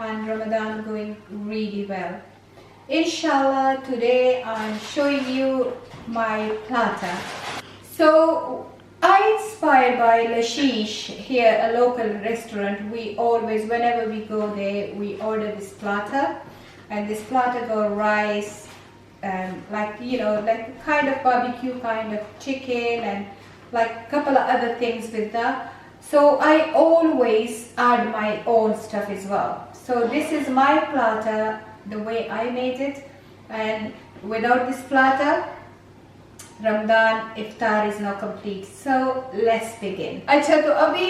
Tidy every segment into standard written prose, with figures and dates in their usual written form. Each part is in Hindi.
and Ramadan going really well. Inshallah, today I'm showing you my platter. So I inspired by Lashish here, a local restaurant. We always, whenever we go there, we order this platter, and this platter got rice, like like kind of barbecue kind of chicken, and like a couple of other things with that. So I always add my own stuff as well. So this is my platter, the way I made it, and without this platter Ramadan iftar is not complete. So let's begin. अच्छा, तो अभी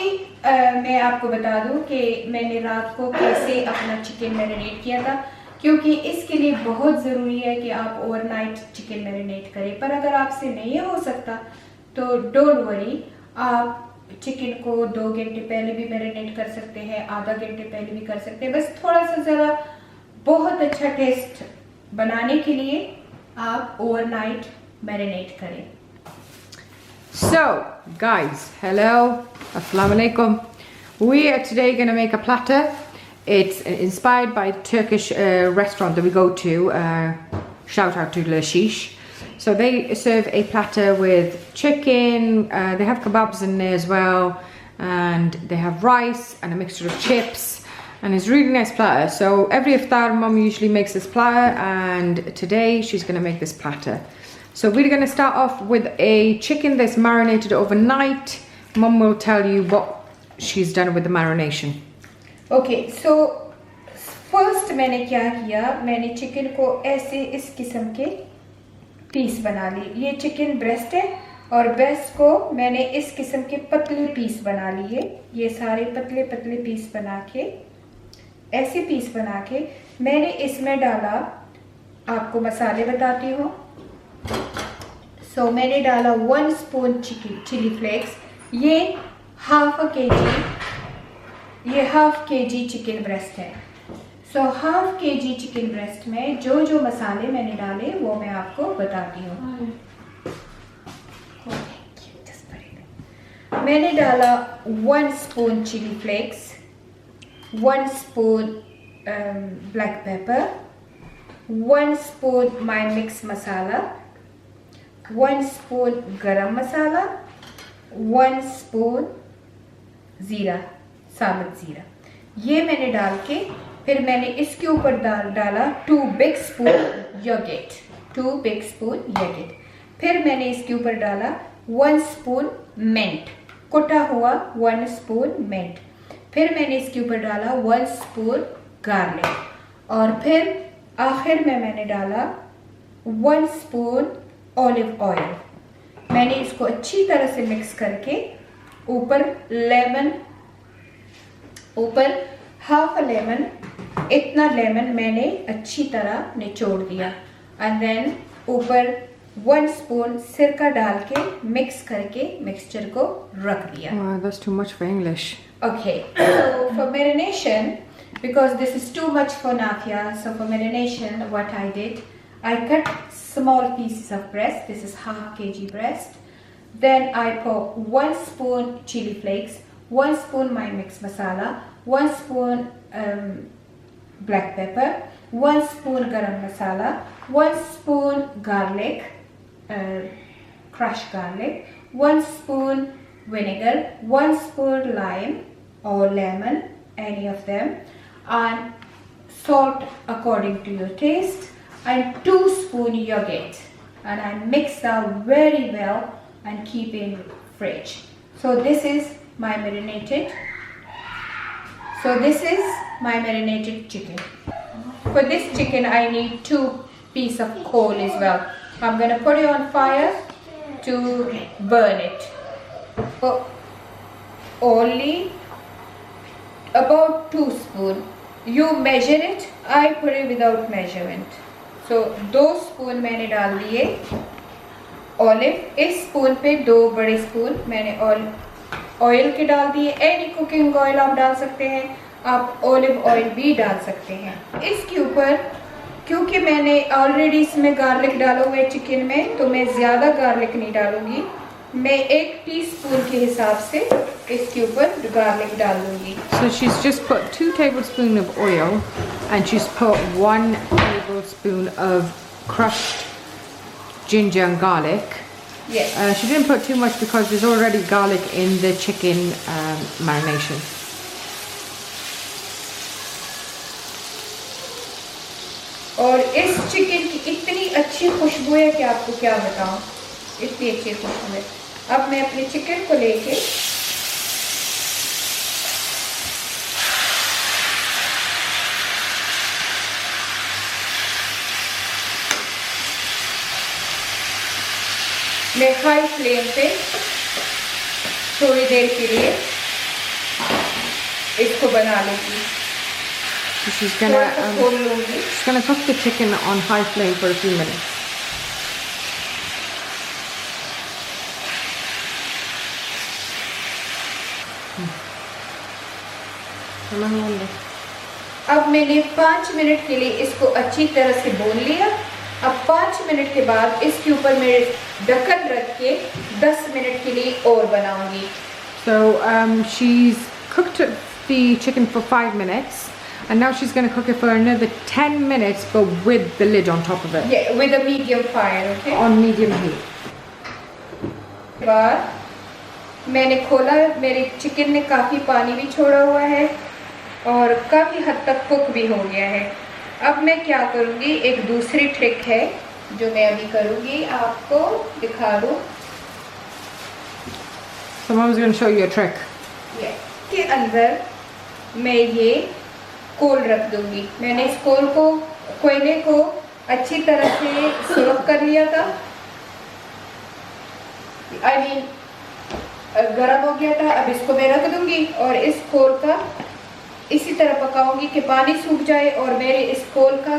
मैं आपको बता दूं कि मैंने रात को कैसे अपना चिकन मैरिनेट किया था, क्योंकि इसके लिए बहुत ज़रूरी है कि आप ओवरनाइट चिकन मैरिनेट करें। पर अगर आपसे नहीं हो सकता तो डोंट वरी, आप चिकन को 2 घंटे पहले भी मैरिनेट कर सकते हैं, आधा घंटे पहले भी कर सकते हैं। बस थोड़ा सा ज़रा बहुत अच्छा टेस्ट बनाने के लिए आप ओवरनाइट मैरिनेट करें। So guys, hello, assalamu alaikum. We are today going to make a platter. It's inspired by a Turkish restaurant that we go to. Shout out to Lashish. So they serve a platter with chicken, they have kebabs in there as well, and they have rice and a mixture of chips, and it's a really nice platter. So every iftar mum usually makes this platter, and today she's going to make this platter. So we're going to start off with a chicken that's marinated overnight. Mum will tell you what she's done with the marination. Okay, so first मैंने क्या किया, मैंने चिकन को ऐसे इस किस्म के पीस बना ली। ये चिकन ब्रेस्ट है और ब्रेस्ट को मैंने इस किस्म के पतले पीस बना लिए। ये सारे पतले पतले पीस बना के, ऐसे पीस बना के मैंने इसमें डाला, आपको मसाले बताती हूँ। सो मैंने डाला 1 स्पून चिली फ्लेक्स, ये हाफ के जी चिकन ब्रेस्ट है। सो हाफ के जी चिकन ब्रेस्ट में जो जो मसाले मैंने डाले वो मैं आपको बताती हूँ। मैंने डाला 1 spoon chilli flakes, 1 spoon black pepper, 1 spoon my mix masala, 1 spoon garam masala, 1 spoon ज़ीरा, साबुत ज़ीरा। ये मैंने डाल के फिर मैंने इसके ऊपर डाला 2 बिग स्पून योगर्ट। फिर मैंने इसके ऊपर डाला 1 स्पून मिंट, कुटा हुआ 1 स्पून मिंट। फिर मैंने इसके ऊपर डाला 1 स्पून गार्लिक, और फिर आखिर में मैंने डाला 1 स्पून ऑलिव ऑयल। मैंने इसको अच्छी तरह से मिक्स करके ऊपर हाफ लेमन, इतना लेमन मैंने अच्छी तरह निचोड़ दिया, एंड देन ऊपर 1 स्पून सिरका डाल के मिक्स करके मिक्सचर को रख दिया। That's too much for English. Okay, so for marination, because this is too much for Nafia, so for marination what I did, I cut small pieces of breast. This is half kg breast. Then I put 1 spoon chili flakes, 1 spoon my mixed masala, 1 spoon black pepper, 1 spoon garam masala, 1 spoon garlic, crushed garlic, 1 spoon vinegar, 1 spoon lime or lemon, any of them, and salt according to your taste, and 2 spoon yogurt, and I mix that very well and keep in fridge. So this is my marinated chicken. For this chicken I need 2 pieces of coal as well. I'm gonna put it on fire to burn it. Only about 2 spoon. You measure it, I put it without measurement. So 2 spoon मैंने डाल दिए ऑलिव। इस स्पून पे 2 बड़े स्पून मैंने ऑयल के डाल दिए। एनी कुकिंग ऑयल आप डाल सकते हैं, आप ऑलिव ऑयल भी डाल सकते हैं। इसके ऊपर क्योंकि मैंने ऑलरेडी इसमें गार्लिक डाला हुआ है चिकन में, तो मैं ज़्यादा गार्लिक नहीं डालूंगी, मैं 1 टीस्पून के हिसाब से इसके ऊपर गार्लिक डाल दूंगी। So she's just put 2 tablespoons of oil and she's put 1 tablespoon of crushed ginger and garlic. Yes. She didn't put too much because there's already garlic in the chicken marination. और इस चिकन की इतनी अच्छी खुशबू है कि आपको क्या बताऊं, इतनी अच्छी खुशबू है। अब मैं अपने चिकन को लेके मैं हाई फ्लेम पे थोड़ी देर के लिए इसको बना लूंगी। So she's gonna खोल लूंगी। she's gonna cook the chicken on high flame for a few minutes. अब मैंने 5 मिनट के लिए इसको अच्छी तरह से भून लिया। अब 5 मिनट के बाद इसके ऊपर मैं ढक्कन रख के 10 मिनट के लिए और बनाऊंगी। So she's cooked the chicken for 5 minutes and now she's going to cook it for another 10 minutes but with the lid on top of it. Yeah, with a medium fire, okay? On medium heat. बाद मैंने खोला, मेरे चिकन ने काफ़ी पानी भी छोड़ा हुआ है और काफ़ी हद तक कुक भी हो गया है। अब मैं क्या करूँगी, एक दूसरी ट्रिक है जो मैं अभी करूँगी, आपको दिखा दूँ। So mom's going to show you a trick. के अंदर मैं ये कोल रख दूँगी। मैंने इस कोयले को अच्छी तरह से सुरख कर लिया था। I mean, गरम हो गया था। अब इसको मैं रख दूँगी और इस कोल का इसी तरह पकाऊंगी कि पानी सूख जाए और मेरे इस कोल का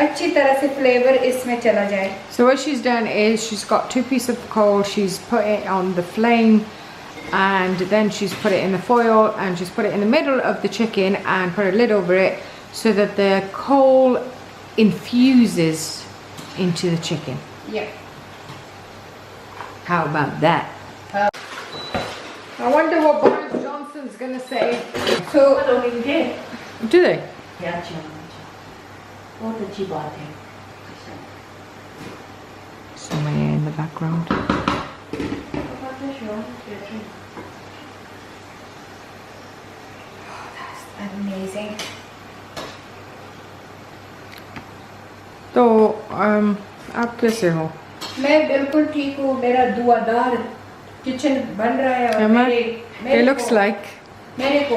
अच्छी तरह से फ्लेवर इसमें चला जाए। So what she's done is she's got 2 pieces of coal, she's put it on the flame and then she's put it in the foil and she's put it in the middle of the chicken and put a lid over it so that the coal infuses into the chicken. Yeah. How about that? I wonder what Boris Johnson's gonna say. So Do they? बहुत अच्छी बात है। Somewhere in the background. amazing. तो आप कैसे हो? मैं बिल्कुल ठीक हूँ। मेरा दुआदार किचन बन रहा है और Emma, मेरे it looks like मेरे को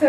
So,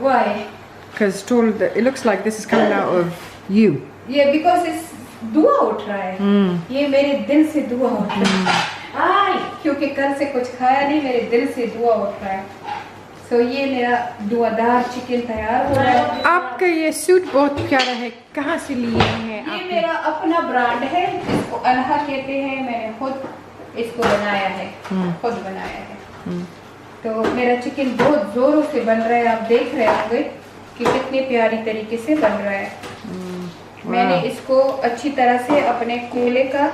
why? because it looks like this is coming out of you. ये because इस दुआ उठ रहा है। ये मेरे दिल से दुआ उठ रहा है। आय, क्योंकि कल से कुछ खाया नहीं, मेरे दिल से दुआ उठ रहा है। So ये मेरा दुआदार चिकन तैयार हो रहा है। आपका ये सूट बहुत प्यारा है, कहाँ से लिए हैं ये आपने? मेरा अपना ब्रांड है, इसको अनहा कहते हैं। मैंने खुद इसको बनाया है, खुद बनाया है। तो मेरा चिकन बहुत जोरों से बन रहा है। आप देख रहे होंगे कि कितनी प्यारी तरीके से बन रहा है। मैंने इसको अच्छी तरह से अपने कोयले का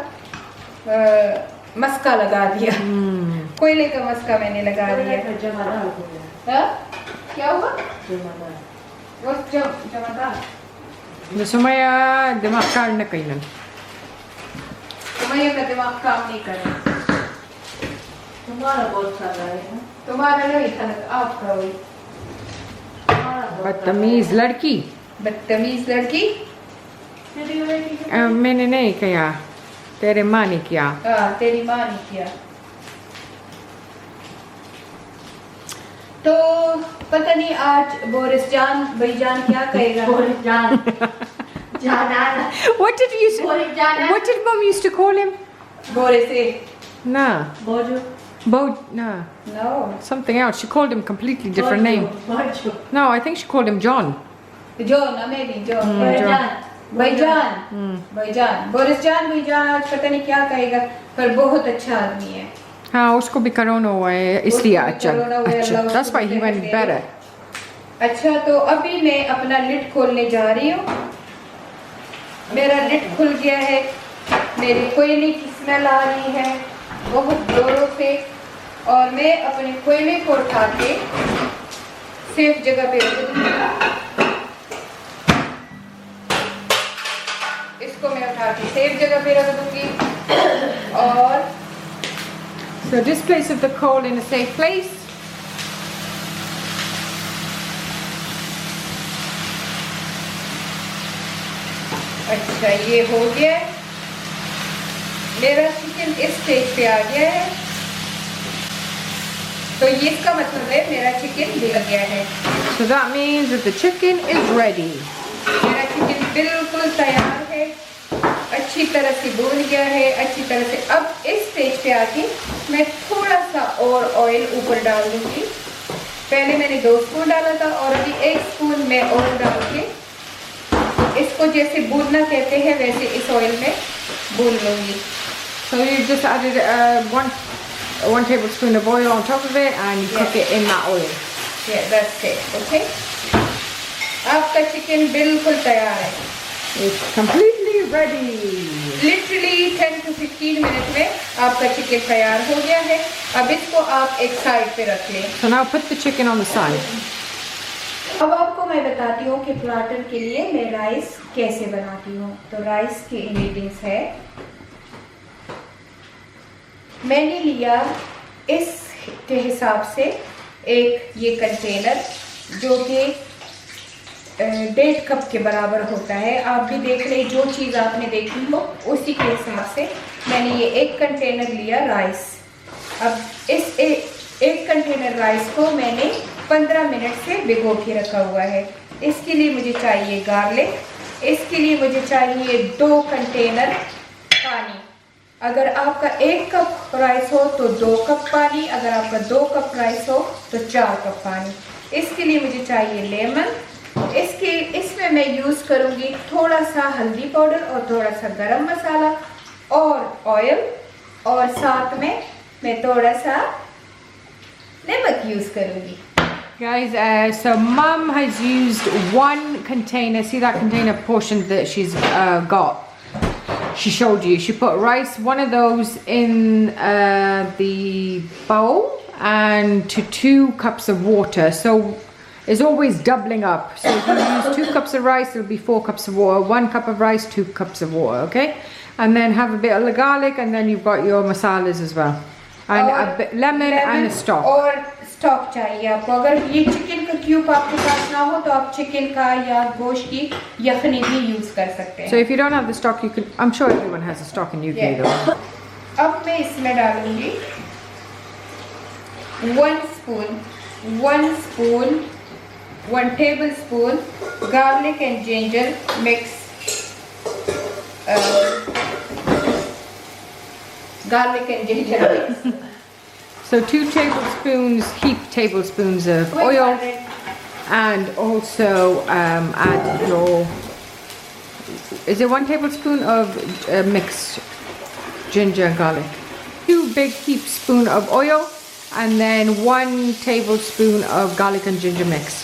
मस्का लगा दिया। कोयले का मस्का मैंने लगा दिया। जमादार हो गया। हाँ? क्या हुआ? जमादार। वो जमादार। सुमैया दिमाग काट न कहीं तुम्हारे का दिमाग काम नहीं कर रहा। तुम्हारा बहुत सारा है ना? तुम्हारा नहीं था, आप करो। तुम्हारा बहुत बदतमीज लड़की। बदतमीज लड़की। तेरी बेटी के मैंने नहीं किया, तेरे माँ ने किया। हाँ, तेरी माँ ने किया। तो पता नहीं आज बोरिस जान भाईजान क्या कहेगा। बोरिस जान जान आना। What did you say? Boris जान What did mom used to call him? Boris से Nah, बोजो nah, no something else. She called him completely different name. बोजो No, I think she called him John. John, American John. भाईजान भाईजान भाईजान बोरिस जान भाईजान आज पता नहीं क्या कहेगा, पर बहुत अच्छा आदमी है। हाँ, उसको भी कोरोना हुआ है इसलिए। उसको भी अच्छा कोरोना हुआ है, अच्छा, अल्लाह that's उसको why he सेहत went दे। better. अच्छा, तो अभी मैं अपना लिड खोलने जा रही हूँ। मेरा लिड खुल गया है। मेरे कोयले की स्मेल आ रही है बहुत जोरों से, और मैं अपने कोयले को उठा के सेफ जगह पे रख दूंगी। इसको मैं उठा के सेफ जगह पे रख दूंगी। और So just place of the coal in a safe place. अच्छा, ये हो गया है। मेरा चिकन इस स्टेज पे आ गया है, तो ये इसका मतलब है मेरा चिकन गल गया है। So that means that the chicken is ready. मेरा चिकन बिल्कुल तैयार है, अच्छी तरह से भून गया है, अच्छी तरह से। अब इस स्टेज पे आके मैं थोड़ा सा और ऑयल ऊपर डाल दूंगी। पहले मैंने 2 स्पून डाला था और अभी 1 स्पून मैं और डाल के इसको जैसे भूनना कहते हैं वैसे इस ऑयल में भून लूंगी। So you just added one tablespoon of oil on top of it and you cook it in that oil. Yeah, that's it. Okay. आपका चिकन बिल्कुल तैयार है। It's completely ready. Literally 10 to 15 minute में आपका चिकन तैयार हो गया है। अब इसको आप एक साइड पे रख लें। So now put the chicken on the side. अब आपको मैं बताती हूँ कि प्लाटर के लिए मैं राइस कैसे बनाती हूँ। तो राइस के इंग्रेडिएंट्स है, मैंने लिया इस के हिसाब से एक ये कंटेनर जो कि 1.5 कप के बराबर होता है। आप भी देख लें, जो चीज़ आपने देखी हो उसी के हिसाब से मैंने ये एक कंटेनर लिया राइस। अब इस एक कंटेनर राइस को मैंने 15 मिनट से भिगो के रखा हुआ है। इसके लिए मुझे चाहिए गार्लिक, इसके लिए मुझे चाहिए 2 कंटेनर पानी। अगर आपका 1 कप राइस हो तो 2 कप पानी, अगर आपका 2 कप राइस हो तो 4 कप पानी। इसके लिए मुझे चाहिए लेमन। इसमें मैं यूज़ करूँगी थोड़ा सा हल्दी पाउडर और थोड़ा सा गरम मसाला और ऑयल, और साथ में मैं थोड़ा सा नमक यूज़ करूँगी। Guys, so Mum has used 1 container. See that container portion that she's got? She showed you. She put rice, one of those, in the bowl and to 2 cups of water. So it's always doubling up. So if you use 2 cups of rice, it'll be 4 cups of water. 1 cup of rice, 2 cups of water. Okay, and then have a bit of the garlic, and then you've got your masalas as well, and a bit lemon and a stock. और स्टॉक चाहिए आपको। अगर ये चिकन का क्यूब आपके पास ना हो तो आप चिकन का या गोश्त की यखनी भी यूज कर सकते हैं। So if you don't have the stock, you can. I'm sure everyone has a stock in UK though. अब मैं इसमें डालूंगी 1 tablespoon garlic and ginger mix, garlic and ginger mix. So 2 tablespoons, heaped tablespoons of oil, and also add your, is it 1 tablespoon of mixed ginger and garlic? 2 big heaped spoon of oil, and then 1 tablespoon of garlic and ginger mix.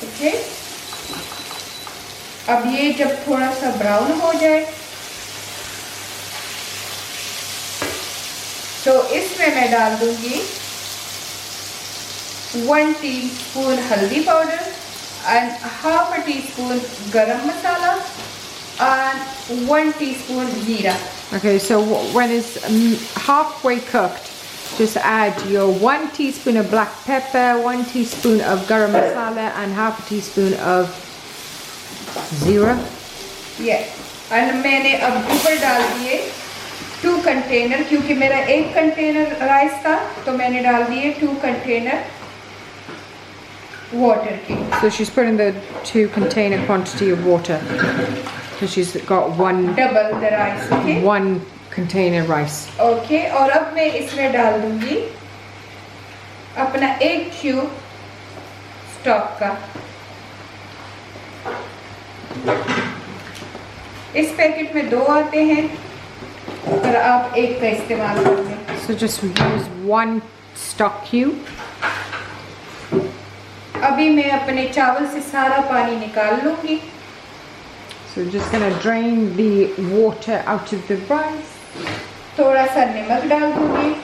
Okay. अब ये जब थोड़ा सा ब्राउन हो जाए तो इसमें मैं डाल दूंगी 1 टीस्पून हल्दी powder and half a teaspoon garam masala and 1 teaspoon jeera. Okay, so when it's halfway cooked, just add your 1 teaspoon of black pepper, 1 teaspoon of garam masala, and half a teaspoon of jeera. Yeah, and मैंने अब ऊपर डाल दिए 2 कंटेनर, क्योंकि मेरा 1 कंटेनर राइस था तो मैंने डाल दिए 2 कंटेनर वाटर की। So she's putting the 2 container quantity of water. So she's got double the rice. Okay 1 container rice. Okay, और अब मैं इसमें डाल दूंगी अपना 1 क्यूब स्टॉक का। इस पैकेट में 2 आते हैं और आप 1 का इस्तेमाल कर लें। So just use 1 stock cube. अभी मैं अपने चावल से सारा पानी निकाल लूंगी। So just gonna drain the water out of the rice. थोड़ा सा नमक डाल दूंगी,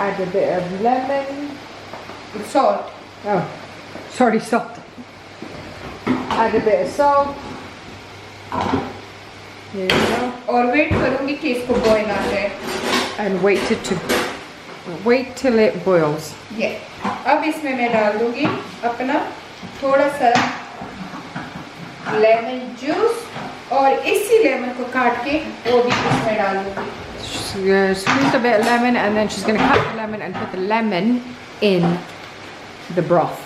Add a bit of lemon. Salt, Oh, sorry, salt. Add a bit of salt. There you go. और वेट करूंगी कि इसको बॉईल आ जाए। And wait till it boils. ये अब इसमें मैं डाल दूंगी अपना थोड़ा सा लेमन जूस, और इसी लेमन को काट के वो भी इसमें डाल दूंगी। Squeeze a bit of lemon, and then she's gonna cut the lemon and put the lemon in the broth.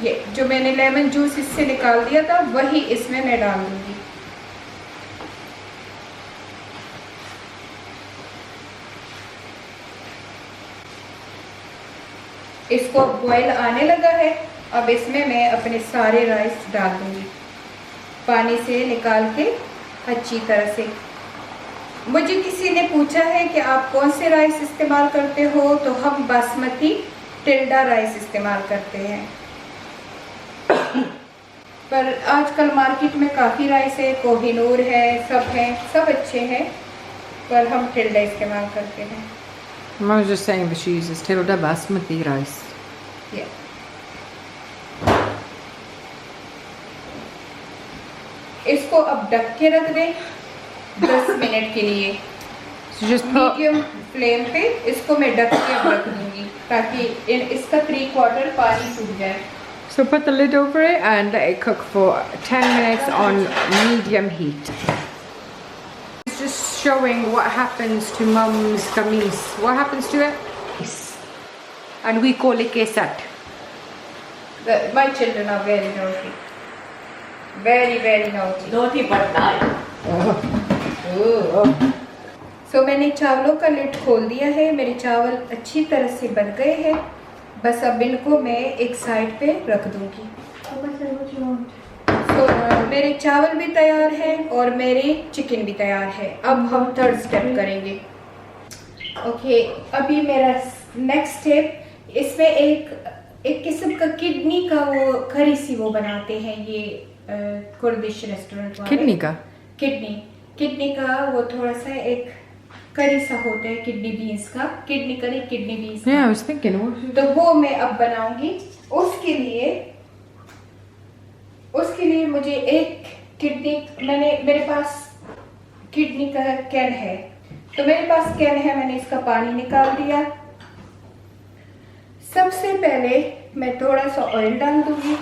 ये जो मैंने लेमन जूस इससे निकाल दिया था वही इसमें मैं डाल दूंगी। इसको बॉईल आने लगा है, अब इसमें मैं अपने सारे राइस डाल दूंगी, पानी से निकाल के अच्छी तरह से। मुझे किसी ने पूछा है कि आप कौन से राइस इस्तेमाल करते हो, तो हम बासमती टिल्डा राइस इस्तेमाल करते हैं। पर आजकल मार्केट में काफ़ी राइस है, कोहिनूर है, सब अच्छे हैं, पर हम टिल्डा इस्तेमाल करते हैं। I was just saying that she uses Tilda basmati rice. Yeah. इसको अब ढक के रख दें 10 मिनट के लिए। So just put medium flame पे इसको मैं ढक के अब रख दूंगी ताकि इसका 3/4 पानी सूख जाए। the lid over it and let it cook for 10 minutes on medium heat. It's just showing what happens to Mum's kameez. What happens to it? And we call it kesat. My children are very naughty, very naughty. Naughty but nice. So मैंने चावलों का लिड खोल दिया है, मेरे चावल अच्छी तरह से बन गए हैं। बस अब इनको मैं एक साइड पे रख दूंगी। तो मेरे चावल भी तैयार हैं और मेरी चिकन भी तैयार है। अब हम थर्ड स्टेप करेंगे। ओके, अभी मेरा नेक्स्ट स्टेप, इसमें एक किस्म का किडनी का वो करी सी वो बनाते हैं ये कुर्दिश रेस्टोरेंट वाले। किडनी का वो थोड़ा सा एक करी सा होता है, किडनी बीन्स का, किडनी करी, kidney beans. Yeah, I was thinking. तो वो मैं अब बनाऊंगी। उसके लिए मुझे एक किडनी, मेरे पास किडनी का कैन है, तो मेरे पास कैन है, मैंने इसका पानी निकाल दिया। सबसे पहले मैं थोड़ा सा ऑयल डाल दूंगी,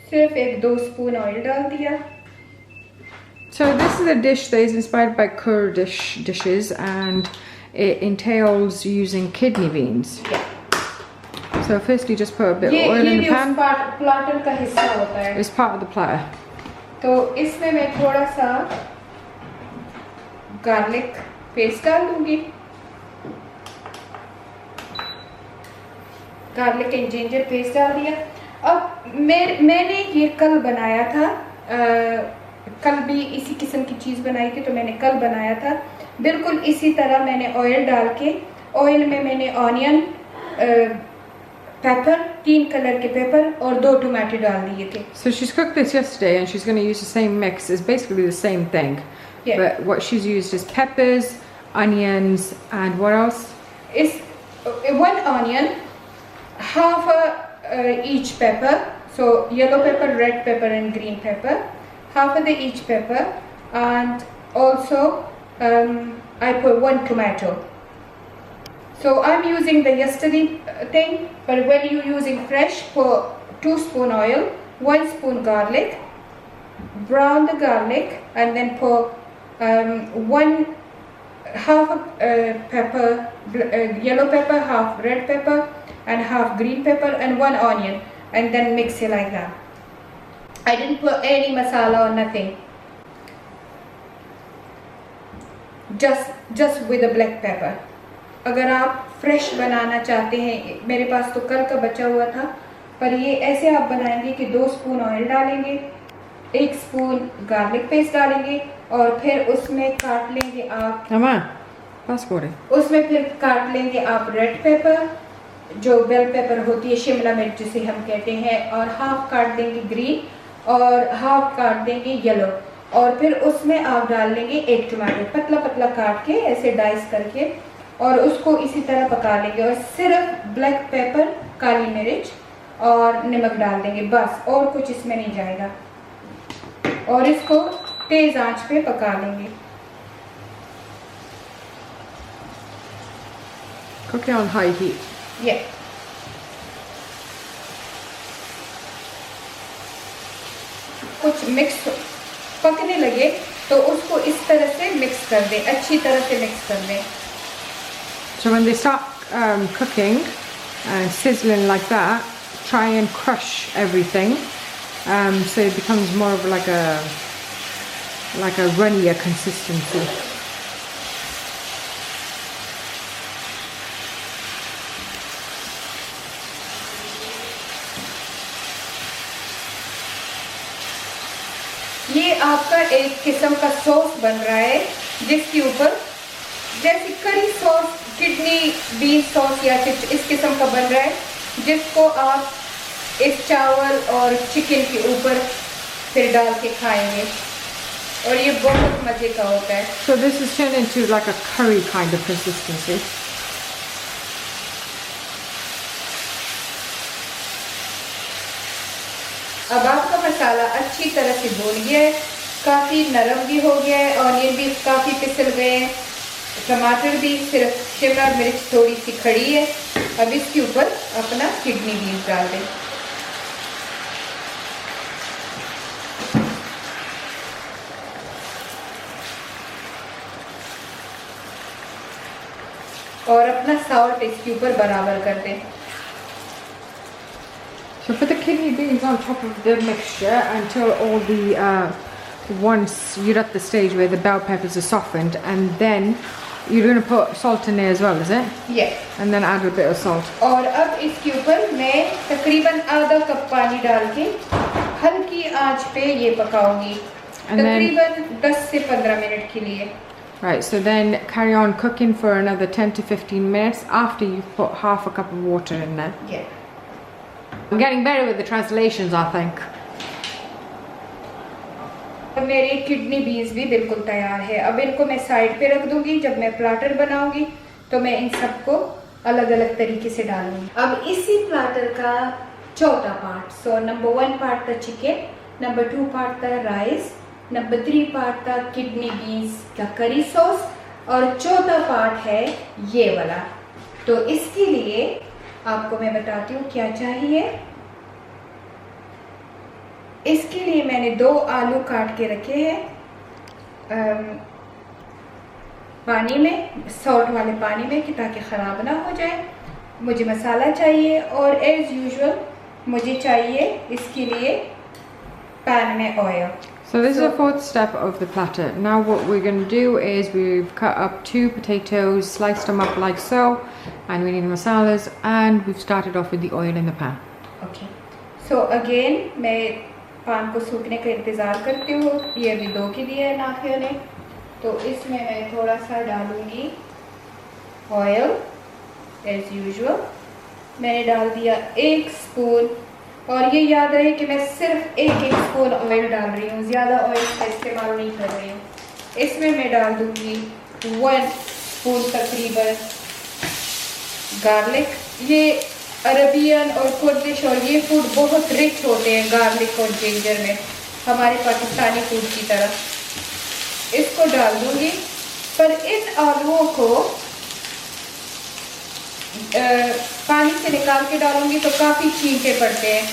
सिर्फ 1-2 स्पून ऑयल डाल दिया। So this is a dish that is inspired by Kurdish dishes, and it entails using kidney beans. Yeah. So firstly, just put a bit of oil in the pan. Platter का हिस्सा होता है। It's part of the platter. तो इसमें मैं थोड़ा सा गार्लिक पेस्ट डाल दूंगी, गार्लिक एंड जिंजर पेस्ट डाल दिया। अब मैंने ये कल बनाया था, कल भी इसी किस्म की चीज़ बनाई थी, तो मैंने कल बनाया था बिल्कुल इसी तरह। मैंने ऑयल डाल के, ऑयल में मैंने ऑनियन, पेपर, 3 कलर के पेपर और 2 टमाटर डाल दिए थे। So she's cooked this yesterday, and she's going to use the same mix. It's basically the same thing. Yeah. But what she's used is peppers, onions, and what else? Is 1 onion, half each pepper, so yellow pepper, red pepper and green pepper, half of the each pepper, and also I put 1 tomato. So I'm using the yesterday thing, but when you're using fresh, put 2 spoon oil, 1 spoon garlic, brown the garlic, and then put half pepper, yellow pepper, half red pepper, and half green pepper, and 1 onion, and then mix it like that. I didn't put any masala or nothing. Just with the black pepper. अगर आप फ्रेश बनाना चाहते हैं, मेरे पास तो कल का बचा हुआ था, पर ये ऐसे आप बनाएंगे कि 2 स्पून ऑयल डालेंगे, 1 स्पून गार्लिक पेस्ट डालेंगे, और फिर उसमें काट लेंगे आप, उसमें फिर काट लेंगे आप रेड पेपर, जो बेल पेपर होती है, शिमला मिर्च जिसे हम कहते हैं, और हाफ काट देंगे ग्रीन, और हाफ काट देंगे येलो, और फिर उसमें आप डाल लेंगे एक टमाटर पतला पतला काट के ऐसे डाइस करके, और उसको इसी तरह पका लेंगे। और सिर्फ ब्लैक पेपर, काली मिर्च और नमक डाल देंगे, बस, और कुछ इसमें नहीं जाएगा। और इसको तेज आंच पे पका लेंगे। Cook it on high heat. ये कुछ मिक्स पकने लगे तो उसको इस तरह से मिक्स कर दें, अच्छी तरह से मिक्स कर दें। So when they start cooking and sizzling like that, try and crush everything, so it becomes more of like a runnier consistency. ये आपका एक किस्म का सॉस बन रहा है, जिसके ऊपर जैसे curry sauce, kidney bean sauce या कुछ इस किस्म का बन रहा है, जिसको आप इस चावल और चिकन के ऊपर फिर डाल के खाएंगे, और ये बहुत मजे का होता है। So this is turned into like a curry kind of consistency. अब आपका मसाला अच्छी तरह से भून गया है, काफ़ी नरम भी हो गया है, ऑनियन भी काफ़ी फिसल गए हैं, टमाटर भी, सिर्फ शिमला मिर्च थोड़ी सी खड़ी है। अब इसके ऊपर अपना किडनी बीन्स डाल दें। और अपना सॉल्ट इसके ऊपर बराबर कर दें। So put the kidney beans on top of the mixture until all the once you're at the stage where the bell peppers are softened, and then you're going to put salt in there as well, is it? Yes. And then add a bit of salt. और अब इसके ऊपर मैं तकरीबन आधा कप पानी डाल के हल्की आंच पे ये पकाऊंगी, तकरीबन 10 से 15 मिनट के लिए। Right, so then carry on cooking for another 10 to 15 minutes after you've put half a cup of water in there. Yeah. I'm getting better with the translations, I think. मेरे किडनी बीन्स भी बिल्कुल तैयार है। अब इनको मैं साइड पे रख दूंगी। जब मैं प्लाटर बनाऊंगी तो मैं इन सबको अलग अलग तरीके से डालूंगी। अब इसी प्लाटर का चौथा पार्ट, सो नंबर 1 पार्ट था चिकन, नंबर 2 पार्ट था राइस, नंबर 3 पार्ट था किडनी बीन्स का करी सॉस, और चौथा पार्ट है ये वाला। तो इसके लिए आपको मैं बताती हूँ क्या चाहिए। इसके लिए मैंने 2 आलू काट के रखे हैं पानी में, सॉल्ट वाले पानी में, कि ताकि ख़राब ना हो जाए। मुझे मसाला चाहिए, और एज़ यूजुअल मुझे चाहिए इसके लिए पैन में oil. So this is the 4th step of the platter. Now what we're going to do is we've cut up 2 potatoes, sliced them up like so, and we need masalas, and we've started off with the oil in the pan. Okay. So again मैं पान को सूखने का इंतज़ार करती हूँ। ये अभी 2 की दिया है नाफिया ने, तो इसमें मैं थोड़ा सा डालूँगी ऑयल एज़ यूजुअल। मैंने डाल दिया 1 स्पून, और ये याद रहे कि मैं सिर्फ 1 स्पून ऑयल डाल रही हूँ, ज़्यादा ऑयल का इस्तेमाल नहीं कर रही हूँ। इसमें मैं डाल दूँगी 1 स्पून तकरीबन गार्लिक। ये अरबियन और कुर्दिश और ये फूड बहुत रिच होते हैं गार्लिक और जिंजर में, हमारे पाकिस्तानी फूड की तरह। इसको डाल दूँगी, पर इन आलूओं को पानी से निकाल के डालूंगी तो काफ़ी छींटे पड़ते हैं।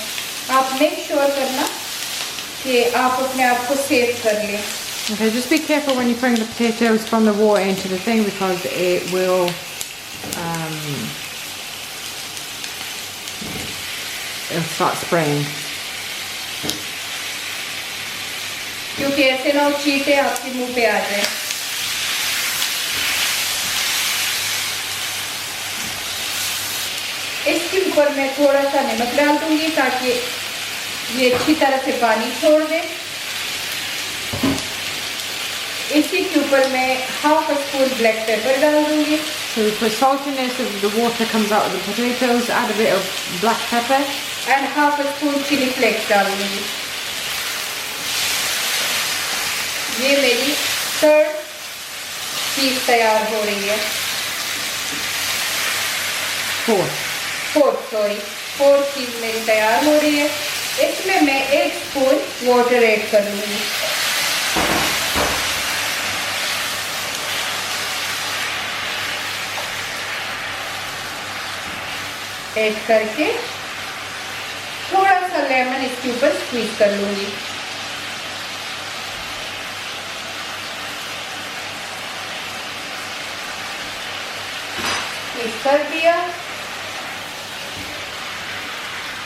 आप मेक श्योर करना कि आप अपने आप को सेव कर लें। Okay, just be careful when you're putting the potatoes from the water into the thing, because it will it'll start spraying. क्योंकि ऐसे ना वो छींटे आपके मुंह पे आ जाए। इसके ऊपर मैं थोड़ा सा नमक डाल दूंगी ताकि ये अच्छी तरह से पानी छोड़ दे। इसी के ऊपर मैं हाफ स्पून ब्लैक पेपर डाल दूंगी। So we put salt in there so that the water comes out of the potatoes, add a bit of black pepper, and half spoon chilli flakes डाल दूंगी। ये मेरी थर्ड चीज़ तैयार हो रही है। फोर्थ चीज़ मेरी तैयार हो रही है। इसमें मैं 1 स्पून वाटर ऐड करूँगी। ऐड करके थोड़ा सा लेमन इसके ऊपर स्क्वीज कर लूँगी। स्क्वीज कर दिया।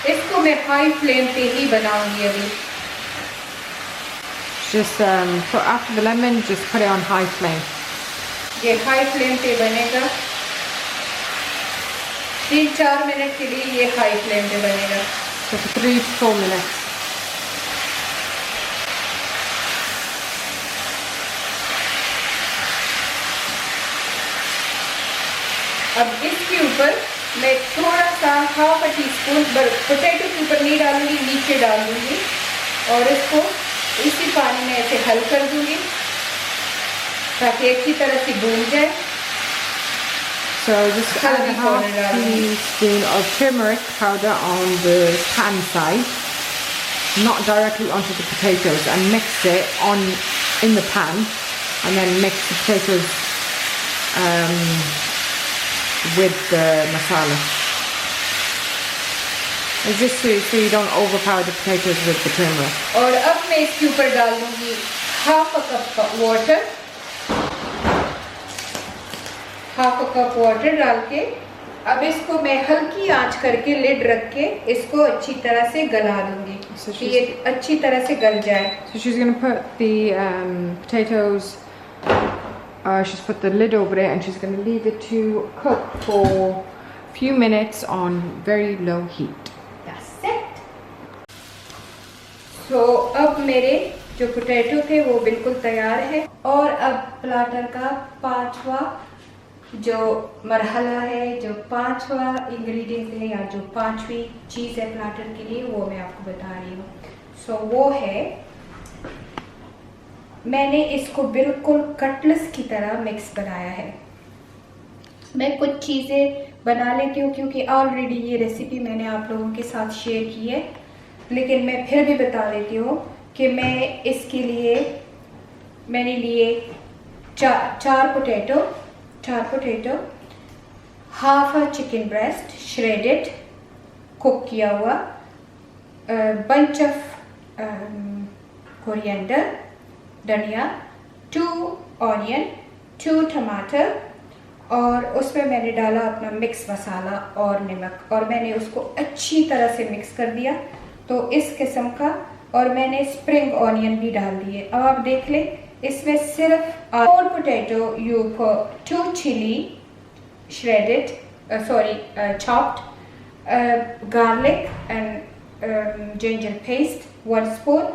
इसको मैं हाई फ्लेम पे ही बनाऊंगी अभी। Just after the lemon, just put it on high flame. ये हाई फ्लेम पे बनेगा। 3-4 मिनट के लिए ये हाई फ्लेम पे बनेगा। So for 3 to 4 minutes. अब इसके ऊपर मैं थोड़ा सा ½ टीस्पून पोटैटो के ऊपर नहीं डालूंगी, नीचे डालूंगी और इसको इसी पानी में ऐसे हल कर दूंगी ताकि अच्छी तरह से भून जाए। So just add a ½ teaspoon of turmeric powder on the pan side, not directly onto the potatoes, and mix it in the pan, and then mix the potatoes with the masala. It's just so you don't overpower the potatoes with the turmeric. और अब मैं इसके ऊपर डाल दूंगी ½ कप वाटर डाल के अब इसको मैं हल्की आंच करके लिड रख के इसको अच्छी तरह से गला दूंगी कि ये अच्छी तरह से गल जाए। So she's going to put the potatoes. She's put the lid over it and she's going to leave it to cook for a few minutes on very low heat. That's it. So अब मेरे जो पोटैटो थे वो बिल्कुल तैयार है और अब प्लाटर का 5वां जो मरहला है, जो 5वां इंग्रेडिएंट है या जो 5वीं चीज़ है प्लाटर के लिए वो मैं आपको बता रही हूँ। सो वो है, मैंने इसको बिल्कुल कटलेस की तरह मिक्स बनाया है। मैं कुछ चीज़ें बना लेती हूँ क्योंकि ऑलरेडी ये रेसिपी मैंने आप लोगों के साथ शेयर की है, लेकिन मैं फिर भी बता देती हूँ कि मैं इसके लिए मैंने लिए 4 potato, half a chicken breast shredded cook किया हुआ, बंच ऑफ कोरिएंडर धनिया, 2 ऑनियन, 2 टमाटर और उसमें मैंने डाला अपना मिक्स मसाला और नमक और मैंने उसको अच्छी तरह से मिक्स कर दिया। तो इस किस्म का, और मैंने स्प्रिंग ऑनियन भी डाल दिए। अब आप देख लें, इसमें सिर्फ 4 potato, 2 chilli shredded, chopped, garlic and ginger paste 1 spoon,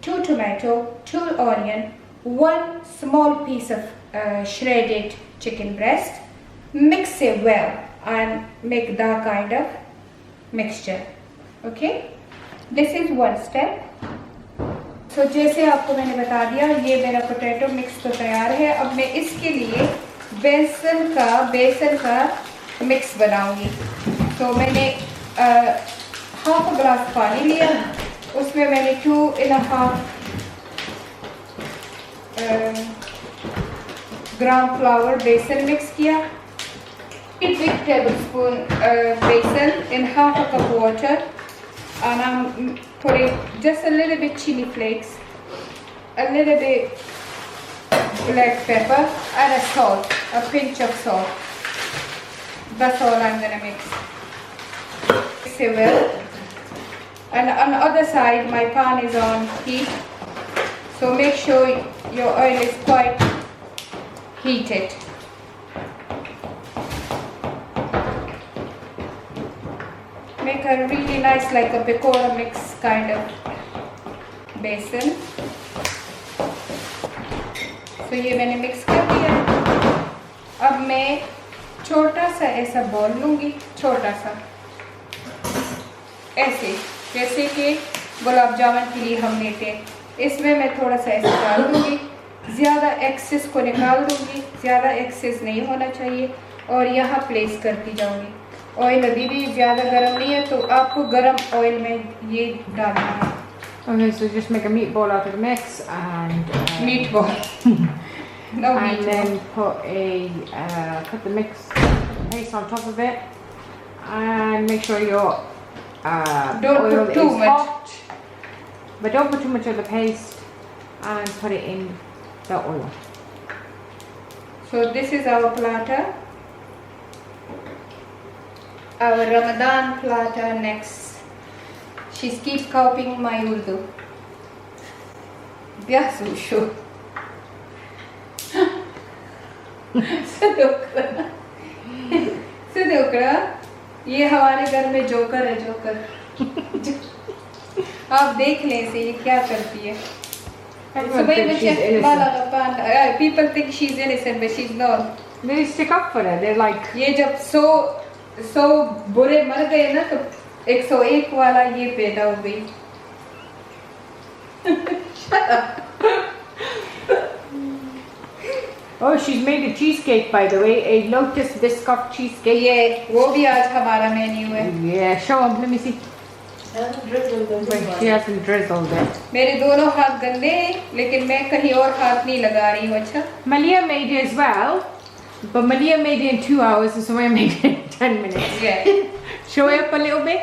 2 tomato, 2 onion, 1 small piece of shredded chicken breast. Mix it well and make that kind of mixture. Okay, this is one step. So जैसे आपको मैंने बता दिया, ये मेरा पोटैटो मिक्स तो तैयार है। अब मैं इसके लिए बेसन का मिक्स बनाऊंगी। तो मैंने ½ ग्लास पानी लिया, उसमें मैंने 2.5 ग्राम फ्लावर बेसन मिक्स किया, 1 big tablespoon besan in ½ a cup water, and I'm putting just a little bit chili flakes, a little bit black pepper and a salt, a pinch of salt. That's all I'm gonna mix. Mix it well. And on the other side, my pan is on heat, so make sure your oil is quite heated. Make a really nice, like a pakora mix kind of besan. तो ये मैंने मिक्स कर दिया। अब मैं छोटा सा ऐसा बॉल लूँगी, छोटा सा ऐसे, जैसे कि गुलाब जामुन के लिए हम लेते हैं, इसमें मैं थोड़ा सा ऐसे डाल दूँगी, ज़्यादा एक्सेस को निकाल दूँगी, ज़्यादा एक्सेस नहीं होना चाहिए, और यहाँ प्लेस करती जाऊँगी। ऑयल अभी भी ज़्यादा गर्म नहीं है, तो आपको गर्म ऑयल में ये डालना है। Okay, so just make a meatball out of the mix and Meatball. No and meatball. then put the mix paste on top of it and make sure your Don't oil put too is much. hot, but don't put too much of the paste and put it in the oil. So this is our platter. Our Ramadan platter next. She's keep copying my Urdu. Biasushu. सुदोकरा, ये हमारे घर में जोकर है, जोकर। आप देख लें इसे, ये क्या करती है। Everyone thinks she's innocent. People think she's innocent, but she's not. They stick up for her. They're like, ये जब 100 बुरे मर गए ना, तो 101 वाला ये पैदा हो गई। Shut up. oh, she's made a cheesecake, by the way, a lotus biscuit cheesecake. ये वो भी आज हमारा मेन्यू है। Yeah, show them. Let me see. drizzle the Wait, she hasn't drizzled it. मेरे दोनों हाथ गंदे हैं, लेकिन मैं कहीं और हाथ नहीं लगा रही हूँ। अच्छा, Malia made it as well, but Malia made it in 2 hours, and Somalia made it in 10 minutes. yeah. Show it up a little bit.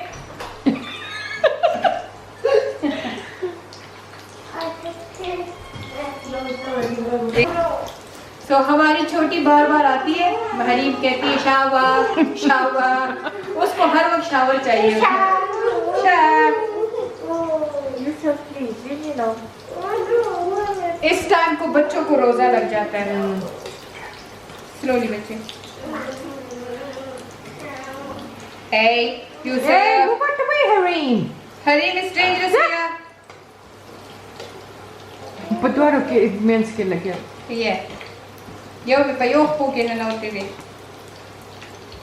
तो हमारी छोटी बार बार आती है, हरीम कहती है शावर शावर, उसको हर वक्त शावर चाहिए। Shower. You're so pleased, you know. इस टाइम को बच्चों को रोजा लग जाता है। स्लोली बच्चे। Hey, you Hey, say who got away, Hareem? Hareem is dangerous here. But what okay, it means kill like Yeah. Yo me payo poke na na TV.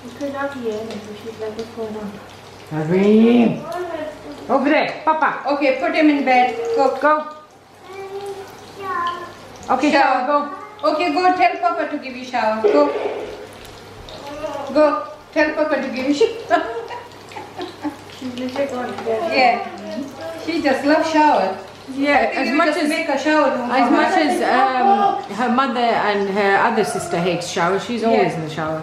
She's not here, so she's like, what's going on? Hareem, over there, Papa. Okay, put him in bed. Go. Go. Okay, shower, go. Okay, go tell Papa to give you shower. Go. Go. Tell Papa to give you shower. She's literally going to bed. Yeah. She just loves shower. Yeah, as much just as make a shower room. as for her. much as her mother and her other sister hates shower, she's always Yeah. in the shower.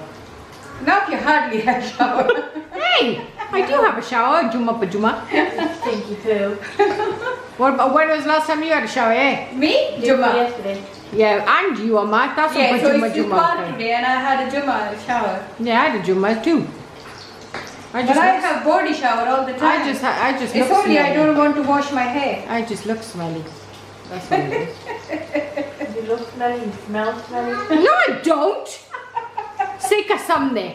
Now you hardly have shower. Hey, I do have a shower, Juma Pajuma. Thank you too. What about when was the last time you had a shower, eh? Me? Juma. Yesterday. Yeah, and you, Amma. That's Yeah, what so Juma it's Juma. Juma thing. today and I had a Juma shower. Yeah, I had a Juma too. I But just, I have body shower all the time. I just It's look only I smelly. don't want to wash my hair. I just look smelly. That's what it is. You look smelly, you smell smelly. No, I don't. Sika Sunday.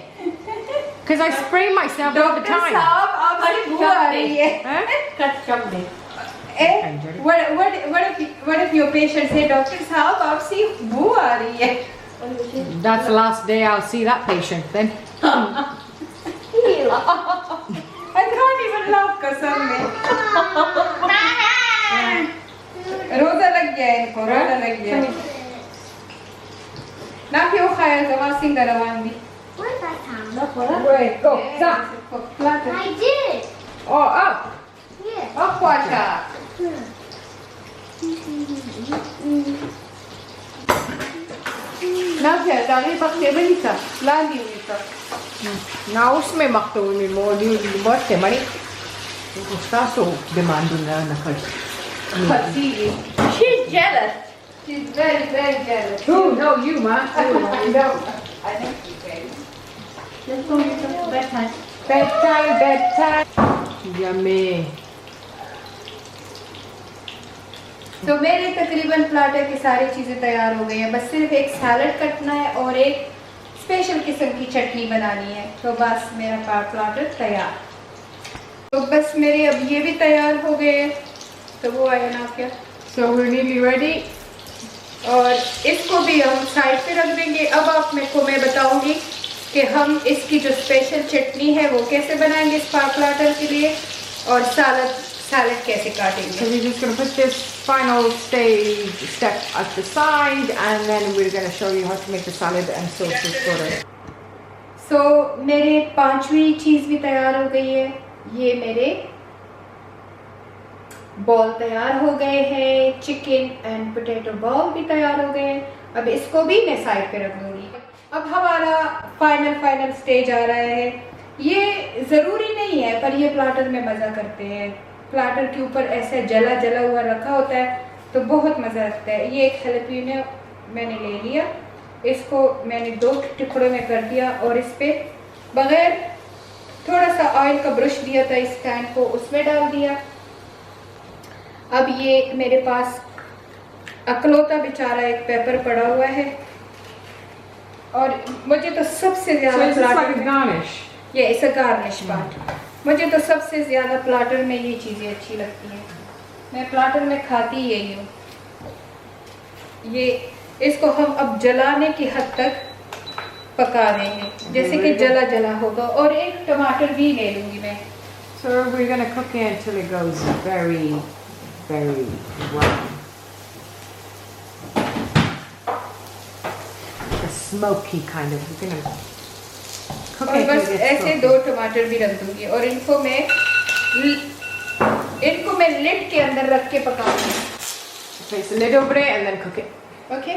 Because I spray myself all the doctor time. साहब आपसे बुआ आ रही है। Huh? Cut something. Eh? What if your patient say doctor साहब आपसे बुआ आ रही है? What is it? That's the last day I'll see that patient then. I can't even laugh कसम में। रोजा लग गया है इनको, रोजा लग गया है। ना क्यों खाया जमा सिंह दरवान भी? What is that sound? That's what Wait, go. Zap. Platter. I did. Oh, up. Yes. Up water. ना क्या दाली पकते बनी सा, लांदी हुई सा। Na usme maktumi mo di botte mani. Gustaso demanding na kal. Fatigue. She's jealous. She's very, very jealous. Who? No, you, ma. I know. I think she's very. Let's go get some bedtime. Bedtime, bedtime. Yummy. तो मेरे तकरीबन प्लाटर की सारी चीज़ें तैयार हो गई हैं, बस सिर्फ एक सैलड कटना है और एक स्पेशल किस्म की चटनी बनानी है, तो बस मेरा प्लाटर तैयार। तो बस मेरे अब ये भी तैयार हो गए, तो वो आया ना क्या। So we're nearly ready. और इसको भी हम साइड पे रख देंगे। अब आप मेरे को मैं बताऊंगी कि हम इसकी जो स्पेशल चटनी है वो कैसे बनाएंगे इस प्लाटर के लिए, और सैलेड कैसे काटेंगे। So we're just going to put this final step at the side, and then we're going to show you how to make the salad and sauces for it. So मेरे 5वीं चीज़ भी तैयार हो गई है। ये मेरे बॉल तैयार हो गए हैं, चिकन एंड पोटैटो बॉल भी तैयार हो गए हैं। अब इसको भी मैं साइड पे रख दूंगी। अब हमारा फाइनल स्टेज आ रहा है। ये ज़रूरी नहीं है पर ये प्लाटर में मज़ा करते हैं। प्लाटर के ऊपर ऐसे जला हुआ रखा होता है तो बहुत मज़ा आता है। ये एक जैलपेनो मैंने ले लिया, इसको मैंने 2 टुकड़ों में कर दिया और इस पे बगैर थोड़ा सा ऑयल का ब्रश दिया था इस स्टैंड को, उसमें डाल दिया। अब ये मेरे पास अकलौता बेचारा एक पेपर पड़ा हुआ है और मुझे तो सबसे So ज़्यादा it's just like a garnish. ये इस गार्निश पार्ट मुझे तो सबसे ज़्यादा प्लाटर में ये चीज़ें अच्छी लगती हैं। मैं प्लाटर में खाती यही हूँ। ये इसको हम अब जलाने की हद तक पका देंगे, जैसे कि जला होगा। और एक टमाटर भी ले लूँगी मैं। So we're going to cook it until it goes very, very brown. Like a smoky kind of. We're going to cook और it बस till it gets ऐसे smoky. 2 टमाटर भी रख दूँगी और इनको मैं लिड के अंदर रख के पकाऊंगी। Place the lid over it and then cook it. Okay.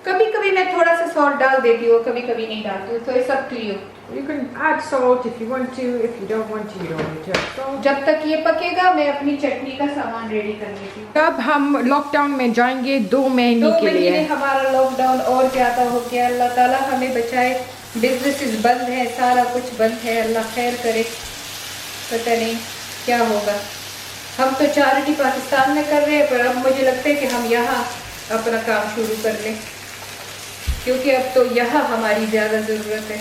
कभी कभी मैं थोड़ा सा सॉल्ट डाल देती हूँ, कभी कभी नहीं डालती हूँ, तो ये सब clear. You can add salt if you want to. If you don't want to, you don't need to add salt. जब तक ये पकेगा मैं अपनी चटनी का सामान रेडी कर लेती हूँ। अब हम लॉकडाउन में जाएंगे 2 महीने 2 के लिए। महीने हमारा लॉकडाउन और ज़्यादा हो गया। अल्लाह ताला हमें बचाए। बिजनेसेस बंद है, सारा कुछ बंद है। अल्लाह खैर करे, पता नहीं क्या होगा। हम तो चैरिटी पाकिस्तान में कर रहे हैं पर अब मुझे लगता है कि हम यहाँ अपना काम शुरू कर लें, क्योंकि अब तो यहाँ हमारी ज़्यादा ज़रूरत है।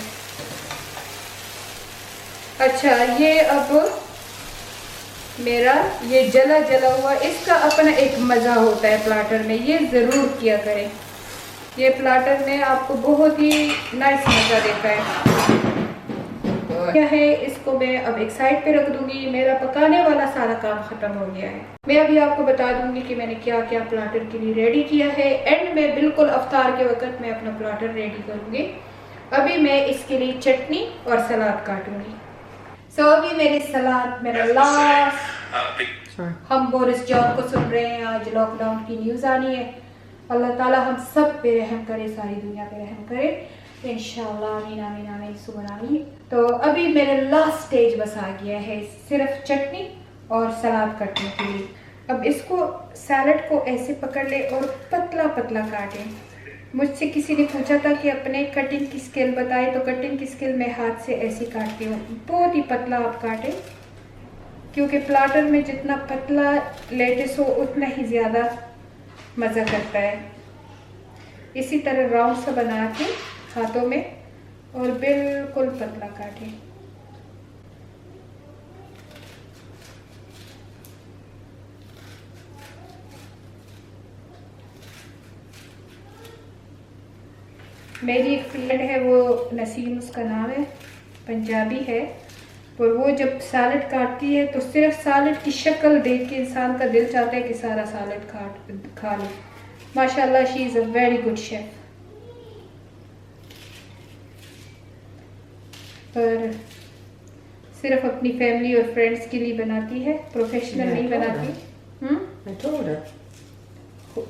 अच्छा, ये अब मेरा ये जला हुआ, इसका अपना एक मज़ा होता है प्लाटर में। ये ज़रूर किया करें। ये प्लाटर में आपको बहुत ही नाइस मज़ा देता है। क्या है, इसको मैं अब एक साइड पे रख दूंगी। मेरा पकाने वाला सारा काम ख़त्म हो गया है। मैं अभी आपको बता दूंगी कि मैंने क्या क्या प्लाटर के लिए रेडी किया है। एंड में बिल्कुल अफ्तार के वक्त मैं अपना प्लाटर रेडी करूंगी। अभी मैं इसके लिए चटनी और सलाद काटूंगी। सो अभी मेरे सलाद मेरा लास्ट। हम बोरिस जॉन को सुन रहे हैं। आज लॉकडाउन की न्यूज़ आनी है। अल्लाह ताला हम सब पे रहम करे, सारी दुनिया पे रहम करे इंशाल्लाह। आमीन आमीन आमीन सुबह आमीन। तो अभी मेरा लास्ट स्टेज बस आ गया है, सिर्फ चटनी और सलाद काटने के लिए। अब इसको सैलड को ऐसे पकड़ ले और पतला पतला काटें। मुझसे किसी ने पूछा था कि अपने कटिंग की स्केल बताए, तो कटिंग की स्केल मैं हाथ से ऐसे काटती हूँ। बहुत ही पतला आप काटें, क्योंकि प्लाटर में जितना पतला लेटेस हो उतना ही ज़्यादा मज़ा करता है। इसी तरह राउंड सा बना के हाथों में और बिल्कुल पतला काटें। मेरी एक फ्रेंड है, वो नसीम उसका नाम है, पंजाबी है। पर वो जब सैलड काटती है तो सिर्फ सैलड की शक्ल देख के इंसान का दिल चाहता है कि सारा सैलड खा ले। माशाल्लाह, she is a very good chef. पर सिर्फ अपनी फैमिली और फ्रेंड्स के लिए बनाती है, प्रोफेशनल नहीं बनाती। I told her.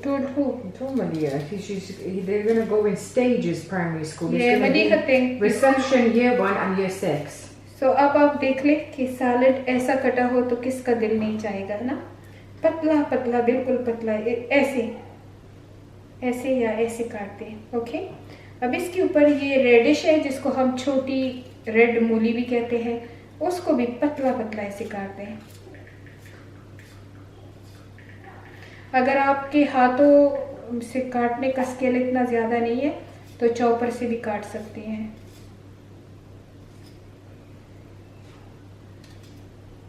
Told who? I told Malia. They're going to go in stages primary school. It's Yeah, gonna be Maliha thing. reception year 1 and year 6. So अब आप देख ले कि सैलड ऐसा कटा हो तो किसका दिल नहीं चाहेगा ना। पतला पतला, बिल्कुल पतला, ऐसे ऐसे या ऐसे काटते हैं। ओके, अब इसके ऊपर ये रेडिश है जिसको हम छोटी रेड मूली भी कहते हैं, उसको भी पतला पतला ऐसे काटते हैं। अगर आपके हाथों से काटने का स्केल इतना ज़्यादा नहीं है तो चॉपर से भी काट सकते हैं।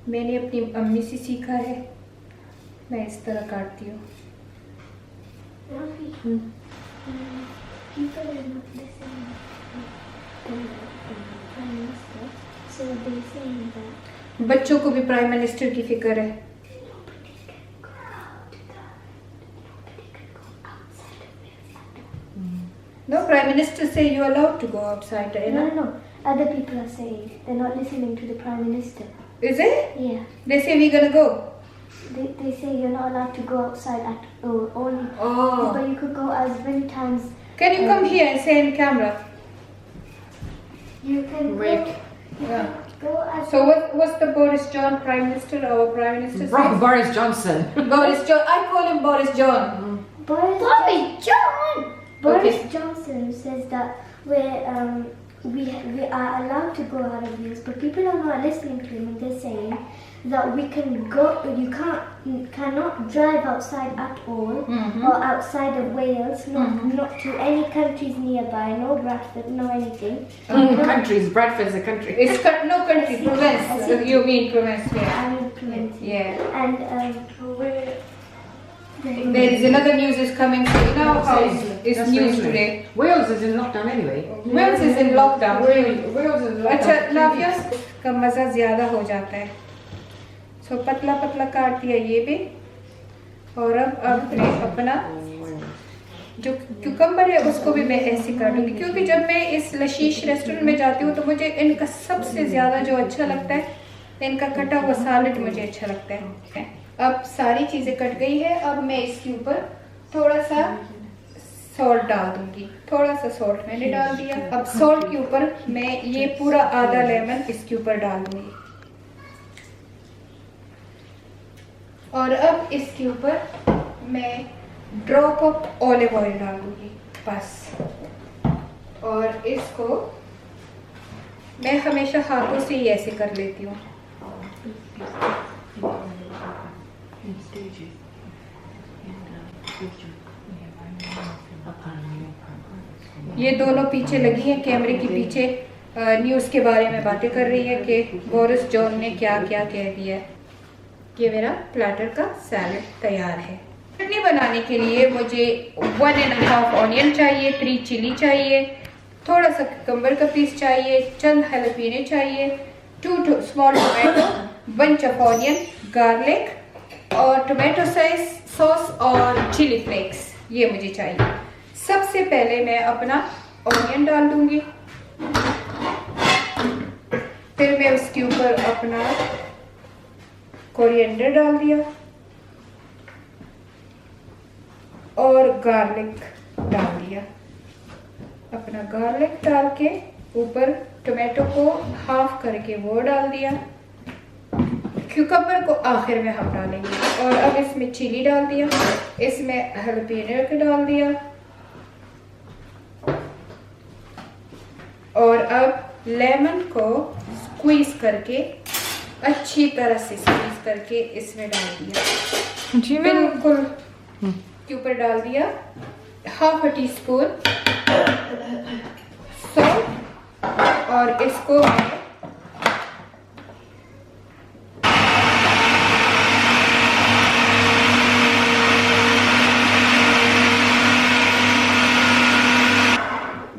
मैंने अपनी अम्मी से सीखा है, मैं इस तरह काटती हूँ। People are not listening to Prime Minister, so they saying that बच्चों को भी प्राइम मिनिस्टर की फिक्र है। No, Prime Minister say you're allowed to go outside. You know? No. Other people are saying they're not listening to the Prime Minister. Is it? Yeah. They say we're gonna go. They say you're not allowed to go outside at all. Only. Oh. But you could go as many times. Can you come here and say in camera? You can Wait. Yeah. go as. So what's the Boris John Prime Minister or Prime Minister say? Boris Johnson. Boris John. I call him Boris John. Boris John. Boris Okay. Johnson says that we are allowed to go out of Wales, but people are not listening to him, and they're saying that we can go. You cannot drive outside at all, Mhm. or outside of Wales, not to any countries nearby, no Bradford, no anything. Countries. Bradford's a country. It's no country, province. You mean province? Yeah. I mean, plenty. Yeah. And There is another news is coming. So you know how it's That's news England. today. Wales is in lockdown anyway. Wales is in lockdown. Wales is in lockdown. अच्छा नाविया का मज़ा ज़्यादा हो जाता है. सो पतला पतला काट दिया ये भी. और अब मैं अपना जो क्यूकम्बर है उसको भी मैं ऐसे काटूंगी, क्योंकि जब मैं इस लशीश रेस्टोरेंट में जाती हूँ तो मुझे इनका सबसे ज़्यादा जो अच्छा लगता है इनका कटा हुआ सैलेड मुझे अच्छा लगता है. अब सारी चीज़ें कट गई है. अब मैं इसके ऊपर थोड़ा सा सॉल्ट डाल दूंगी. थोड़ा सा सॉल्ट मैंने डाल दिया. अब सॉल्ट के ऊपर मैं ये पूरा आधा लेमन इसके ऊपर डाल दूंगी. और अब इसके ऊपर मैं ड्रॉप ऑफ ऑलिव ऑयल डाल दूंगी बस. और इसको मैं हमेशा हाथों से ही ऐसे कर लेती हूँ. ये दोनों पीछे लगी हैं कैमरे के पीछे, न्यूज़ के बारे में बातें कर रही है कि बोरिस जॉन ने क्या क्या कह दिया है. ये मेरा प्लेटर का सैलेड तैयार है. चटनी बनाने के लिए मुझे 1.5 ऑनियन चाहिए, 3 चिली चाहिए, थोड़ा सा ककम्बर का पीस चाहिए, चंद हैलोपिनो चाहिए, 2 small tomato, bunch of onion, garlic और टोमेटो सॉस और चिली फ्लेक्स ये मुझे चाहिए. सबसे पहले मैं अपना ऑनियन डाल दूंगी. फिर मैं उसके ऊपर अपना कोरिएंडर डाल दिया और गार्लिक डाल दिया. अपना गार्लिक डाल के ऊपर टोमेटो को हाफ करके वो डाल दिया. क्यूकम्बर को आखिर में हम डालेंगे. और अब इसमें चिली डाल दिया, इसमें हैलोपिनो डाल दिया. और अब लेमन को स्क्वीज करके अच्छी तरह से स्क्वीज करके इसमें डाल दिया. बिल्कुल के ऊपर डाल दिया. हाफ टी स्पून सॉल्ट और इसको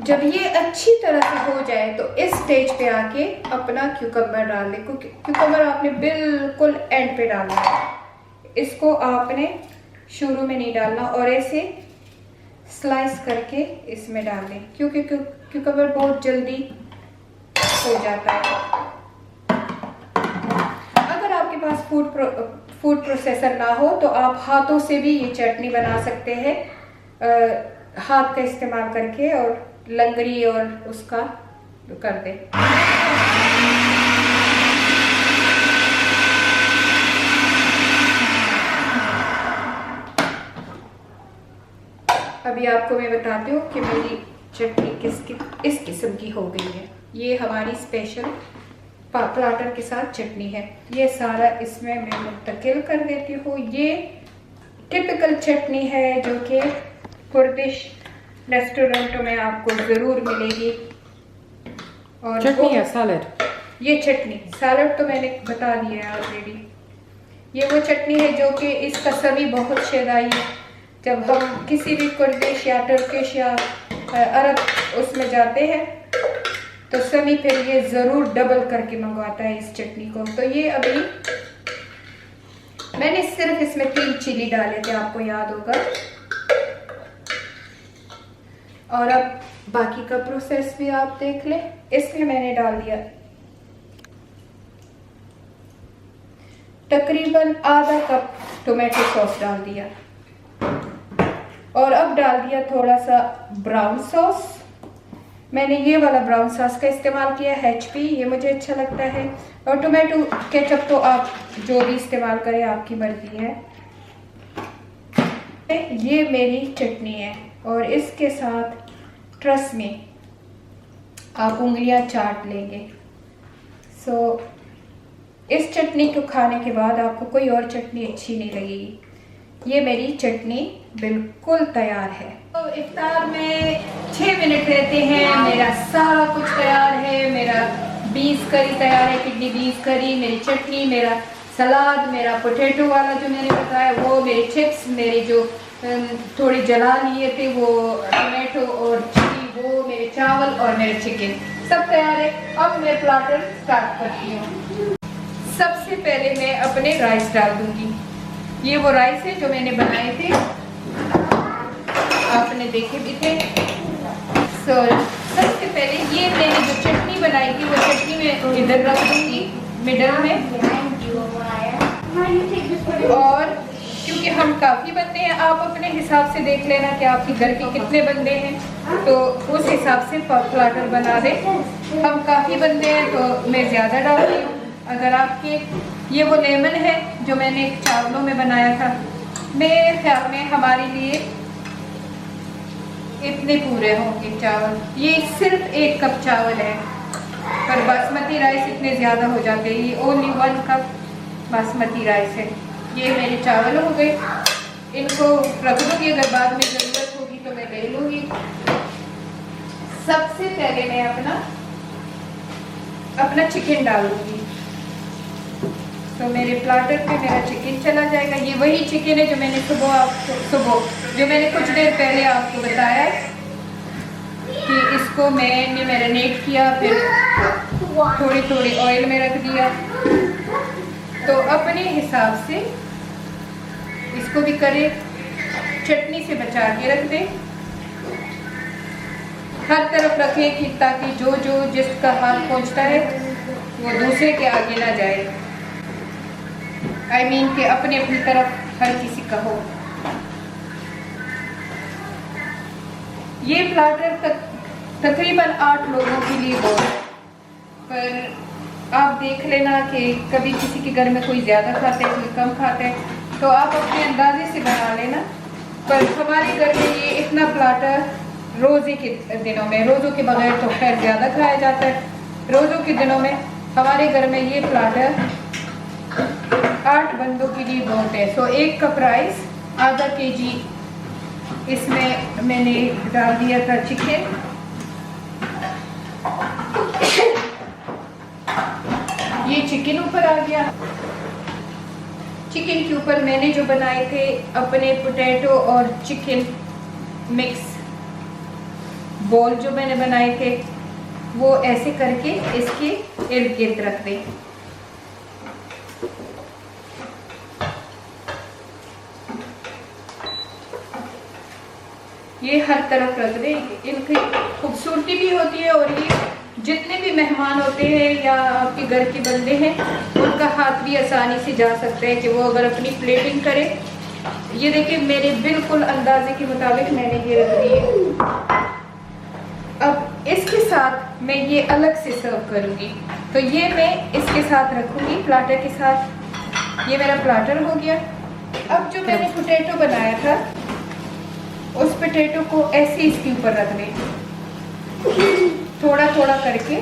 जब ये अच्छी तरह से हो जाए तो इस स्टेज पे आके अपना क्यूकम्बर डाल दें. क्यूकम्बर आपने बिल्कुल एंड पे डालना है. इसको आपने शुरू में नहीं डालना और ऐसे स्लाइस करके इसमें डाल दें, क्योंकि क्यूकम्बर बहुत जल्दी हो जाता है. अगर आपके पास फूड प्रोसेसर ना हो तो आप हाथों से भी ये चटनी बना सकते हैं, हाथ का इस्तेमाल करके और लंगड़ी और उसका कर दे. अभी आपको मैं बताती हूँ कि मेरी चटनी इस किस्म की हो गई है. ये हमारी स्पेशल प्लाटर के साथ चटनी है. ये सारा इसमें मैं मुंतकिल कर देती हूँ. ये टिपिकल चटनी है जो कि कुर्दिश रेस्टोरेंटों में आपको ज़रूर मिलेगी. और चटनी या सैलड? ये चटनी. सैलड तो मैंने बता दिया है ऑलरेडी. ये वो चटनी है जो कि इसका सभी बहुत शदाई है. जब हम किसी भी कुर्दिश या टर्किश या अरब उसमें जाते हैं तो सभी फिर ये ज़रूर डबल करके मंगवाता है इस चटनी को. तो ये अभी मैंने सिर्फ इसमें 3 चिली डाले थे, आपको याद होगा. और अब बाकी का प्रोसेस भी आप देख लें। इसमें मैंने डाल दिया तकरीबन आधा कप टोमेटो सॉस डाल दिया, और अब डाल दिया थोड़ा सा ब्राउन सॉस। मैंने ये वाला ब्राउन सॉस का इस्तेमाल किया है, HP, ये मुझे अच्छा लगता है। और टोमेटो केचप तो आप जो भी इस्तेमाल करें, आपकी मर्जी है। ये मेरी चटनी है, और इसके साथ ट्रस्ट में आप उंगलियां चाट लेंगे। इस चटनी को खाने के बाद आपको कोई और चटनी अच्छी नहीं लगेगी। ये मेरी चटनी बिल्कुल तैयार है। तो इफ्तार में 6 मिनट रहते हैं, मेरा सारा कुछ तैयार है। मेरा बीन्स करी तैयार है, किडनी बीन्स करी, मेरी चटनी, मेरा सलाद, मेरा पोटैटो वाला जो मैंने बताया वो, मेरे चिप्स, मेरे जो थोड़े जला लिए थे वो टोमेटो और चिली, वो मेरे चावल और मेरे चिकन सब तैयार है। अब मैं प्लाटर स्टार्ट करती हूँ। सबसे पहले मैं अपने राइस डाल दूंगी। ये वो राइस है जो मैंने बनाए थे, आपने देखे भी थे। सबसे पहले ये मैंने जो चटनी बनाई थी वो चटनी मैं इधर रख दूंगी मिडल में। और क्योंकि हम काफ़ी बंदे हैं, आप अपने हिसाब से देख लेना कि आपके घर के कितने बंदे हैं, तो उस हिसाब से प्लाटर बना दें। हम काफ़ी बंदे हैं तो मैं ज़्यादा डालती हूँ। अगर आपके ये वो लेमन है जो मैंने चावलों में बनाया था, मेरे ख्याल में हमारे लिए इतने पूरे होंगे चावल। ये सिर्फ 1 कप चावल है, पर बासमती राइस इतने ज़्यादा हो जाते हैं। ये ओनली 1 कप बासमती राइस है। ये मेरे चावल हो गए, इनको रख दूँगी, अगर बाद में ज़रूरत होगी तो मैं ले लूँगी। सबसे पहले मैं अपना चिकन डालूँगी। तो मेरे प्लाटर पे मेरा चिकन चला जाएगा। ये वही चिकन है जो मैंने सुबह जो मैंने कुछ देर पहले आपको बताया कि इसको मैंने मैरिनेट किया, फिर थोड़ी ऑयल में रख दिया। तो अपने हिसाब से इसको भी करें, चटनी से बचा के रख दें, हर तरफ रखें कि ताकि जो जिसका हाथ पहुंचता है वो दूसरे के आगे ना जाए। I mean कि अपनी तरफ हर किसी का हो। ये प्लाटर तकरीबन 8 लोगों के लिए हो, पर आप देख लेना कि कभी किसी के घर में कोई ज़्यादा खाते हैं, कोई कम खाते हैं, तो आप अपने अंदाजे से बना लेना। पर हमारे घर में ये इतना प्लाटर रोज़े के दिनों में, रोज़ों के बगैर तो खैर ज़्यादा खाया जाता है, रोज़ों के दिनों में हमारे घर में ये प्लाटर 8 बंदों के लिए बहुत है। 1 कप राइस, आधा केजी इसमें मैंने डाल दिया था चिकन। ये चिकन ऊपर आ गया। चिकन के ऊपर मैंने जो बनाए थे अपने पोटैटो और चिकन मिक्स बॉल जो मैंने बनाए थे, वो ऐसे करके इसके इर्द गिर्द रख दें। ये हर तरफ रख दें। इनकी खूबसूरती भी होती है, और ये जितने भी मेहमान होते हैं या आपके घर के बंदे हैं, उनका हाथ भी आसानी से जा सकता है कि वो अगर अपनी प्लेटिंग करे। ये देखिए मेरे बिल्कुल अंदाजे के मुताबिक मैंने ये रख दी है। अब इसके साथ मैं ये अलग से सर्व करूँगी, तो ये मैं इसके साथ रखूँगी, प्लाटर के साथ। ये मेरा प्लाटर हो गया। अब जो मैंने पोटैटो बनाया था, उस पोटैटो को ऐसे इसके ऊपर रख दें, थोड़ा थोड़ा करके।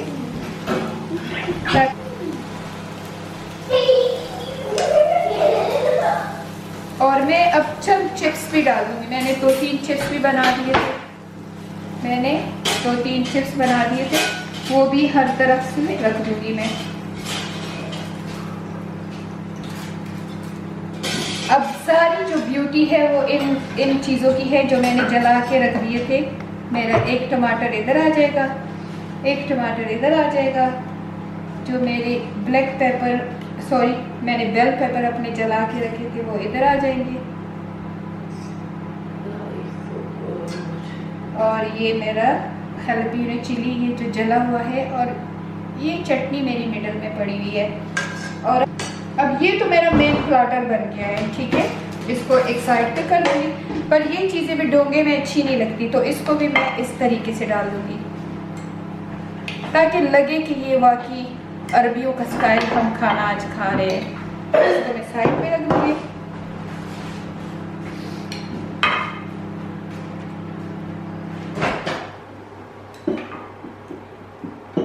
और मैं अब चंद चिप्स भी डाल दूँगी। मैंने 2-3 चिप्स भी बना दिए थे, वो भी हर तरफ से रख दूँगी मैं। अब सारी जो ब्यूटी है वो इन चीज़ों की है जो मैंने जला के रख दिए थे। मेरा 1 टमाटर इधर आ जाएगा, 1 टमाटर इधर आ जाएगा। जो मेरे मैंने बेल पेपर अपने जला के रखे थे वो इधर आ जाएंगे। और ये मेरा जैलपिनो चिली, ये जो जला हुआ है, और ये चटनी मेरी मिडल में पड़ी हुई है। और अब ये तो मेरा मेन प्लाटर बन गया है, ठीक है। इसको एक साइड पे कर दूँगी, पर ये चीज़ें भी डोंगे में अच्छी नहीं लगती, तो इसको भी मैं इस तरीके से डाल दूँगी ताकि लगे कि ये वाकई अरबियों का स्टाइल हम खाना आज खा रहे हैं। तो इसको मैं साइड पे रख दूँगी।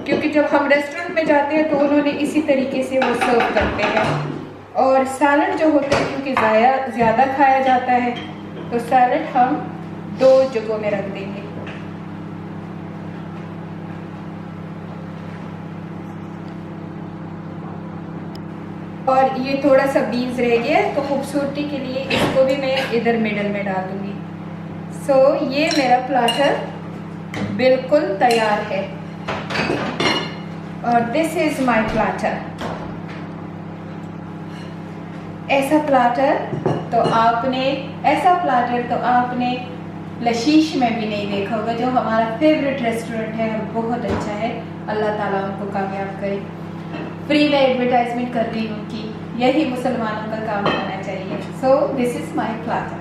क्योंकि जब हम रेस्टोरेंट में जाते हैं तो उन्होंने इसी तरीके से वो सर्व करते हैं। और सैलड जो होते हैं क्योंकि ज़्यादा खाया जाता है, तो सैलड हम 2 जगहों में रख देंगे। और ये थोड़ा सा बीन्स रह गया है, तो खूबसूरती के लिए इसको भी मैं इधर मिडल में डाल दूंगी। सो ये मेरा प्लाटर बिल्कुल तैयार है, और दिस इज माय प्लाटर। ऐसा प्लाटर तो आपने लशीश में भी नहीं देखा होगा, जो हमारा फेवरेट रेस्टोरेंट है और बहुत अच्छा है। अल्लाह ताला उनको कामयाब करे। फ्री में एडवर्टाइजमेंट कर रही हूँ उनकी, यही मुसलमानों का काम होना चाहिए। So this is my platter.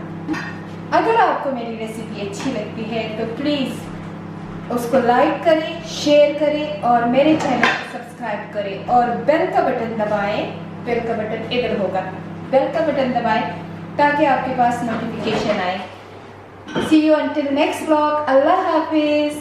अगर आपको मेरी रेसिपी अच्छी लगती है तो प्लीज़ उसको लाइक करें, शेयर करें और मेरे चैनल को सब्सक्राइब करें और बेल का बटन दबाएं। बेल का बटन इधर होगा, बेल का बटन दबाएं ताकि आपके पास नोटिफिकेशन आए। सी यू अंटिल नेक्स्ट व्लॉग। अल्लाह हाफिज़।